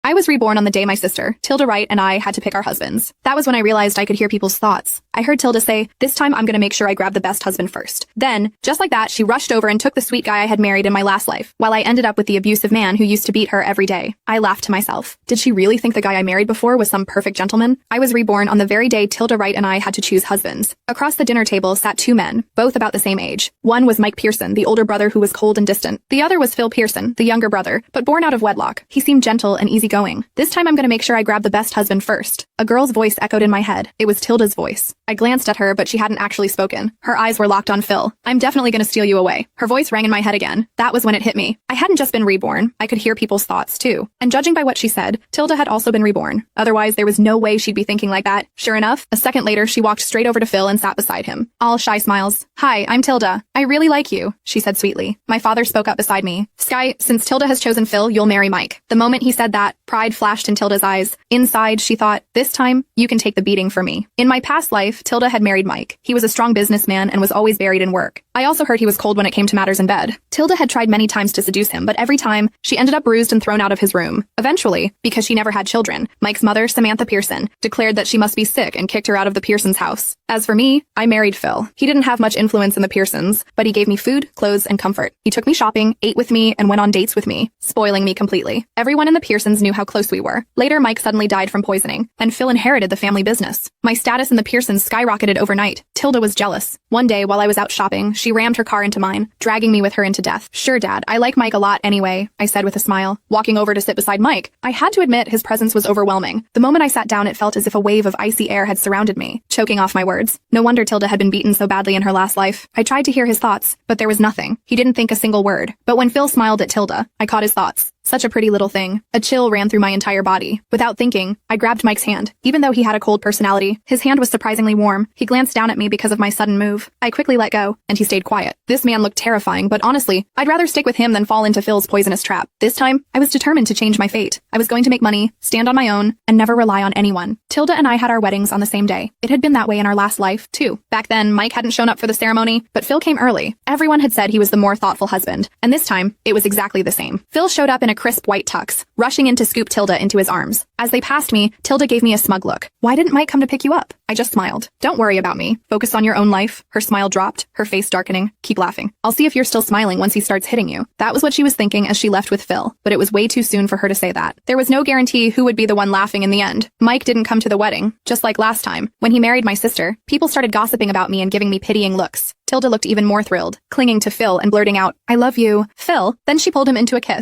I was reborn on the day my sister, Tilda Wright, and I had to pick our husbands. That was when I realized I could hear people's thoughts. I heard Tilda say, "This time I'm gonna make sure I grab the best husband first." Then, just like that, she rushed over and took the sweet guy I had married in my last life, while I ended up with the abusive man who used to beat her every day. I laughed to myself. Did she really think the guy I married before was some perfect gentleman? I was reborn on the very day Tilda Wright and I had to choose husbands. Across the dinner table sat two men, both about the same age. One was Mike Pearson, the older brother who was cold and distant. The other was Phil Pearson, the younger brother, but born out of wedlock. He seemed gentle and easygoing. "This time I'm gonna make sure I grab the best husband first." A girl's voice echoed in my head. It was Tilda's voice. I glanced at her, but she hadn't actually spoken. Her eyes were locked on Phil. "I'm definitely gonna steal you away." Her voice rang in my head again. That was when it hit me. I hadn't just been reborn. I could hear people's thoughts, too. And judging by what she said, Tilda had also been reborn. Otherwise, there was no way she'd be thinking like that. Sure enough, a second later, she walked straight over to Phil and sat beside him. All shy smiles. "Hi, I'm Tilda. I really like you," she said sweetly. My father spoke up beside me. "Sky, since Tilda has chosen Phil, you'll marry Mike." The moment he said that, pride flashed in Tilda's eyes. Inside, she thought, "This time, you can take the beating for me." In my past life, Tilda had married Mike. He was a strong businessman and was always buried in work. I also heard he was cold when it came to matters in bed. Tilda had tried many times to seduce him, but every time, she ended up bruised and thrown out of his room. Eventually, because she never had children, Mike's mother, Samantha Pearson, declared that she must be sick and kicked her out of the Pearsons' house. As for me, I married Phil. He didn't have much influence in the Pearsons, but he gave me food, clothes, and comfort. He took me shopping, ate with me, and went on dates with me, spoiling me completely. Everyone in the Pearsons knew how close we were. Later, Mike suddenly died from poisoning, and Phil inherited the family business. My status in the Pearsons skyrocketed overnight. Tilda was jealous. One day, while I was out shopping, she rammed her car into mine, dragging me with her into death. "Sure, Dad, I like Mike a lot anyway," I said with a smile, walking over to sit beside Mike. I had to admit his presence was overwhelming. The moment I sat down, it felt as if a wave of icy air had surrounded me, choking off my words. No wonder Tilda had been beaten so badly in her last life. I tried to hear his thoughts, but there was nothing. He didn't think a single word. But when Phil smiled at Tilda, I caught his thoughts. Such a pretty little thing. A chill ran through my entire body. Without thinking, I grabbed Mike's hand. Even though he had a cold personality, his hand was surprisingly warm. He glanced down at me because of my sudden move. I quickly let go, and he stayed quiet. This man looked terrifying, but honestly, I'd rather stick with him than fall into Phil's poisonous trap. This time, I was determined to change my fate. I was going to make money, stand on my own, and never rely on anyone. Tilda and I had our weddings on the same day. It had been that way in our last life, too. Back then, Mike hadn't shown up for the ceremony, but Phil came early. Everyone had said he was the more thoughtful husband, and this time, it was exactly the same. Phil showed up in a crisp white tux, rushing in to scoop Tilda into his arms. As they passed me, Tilda gave me a smug look. "Why didn't Mike come to pick you up?" I just smiled. "Don't worry about me. Focus on your own life." Her smile dropped, her face darkening. "Keep laughing. I'll see if you're still smiling once he starts hitting you." That was what she was thinking as she left with Phil, but it was way too soon for her to say that. There was no guarantee who would be the one laughing in the end. Mike didn't come to the wedding. Just like last time, when he married my sister, people started gossiping about me and giving me pitying looks. Tilda looked even more thrilled, clinging to Phil and blurting out, "I love you, Phil." Then she pulled him into a kiss.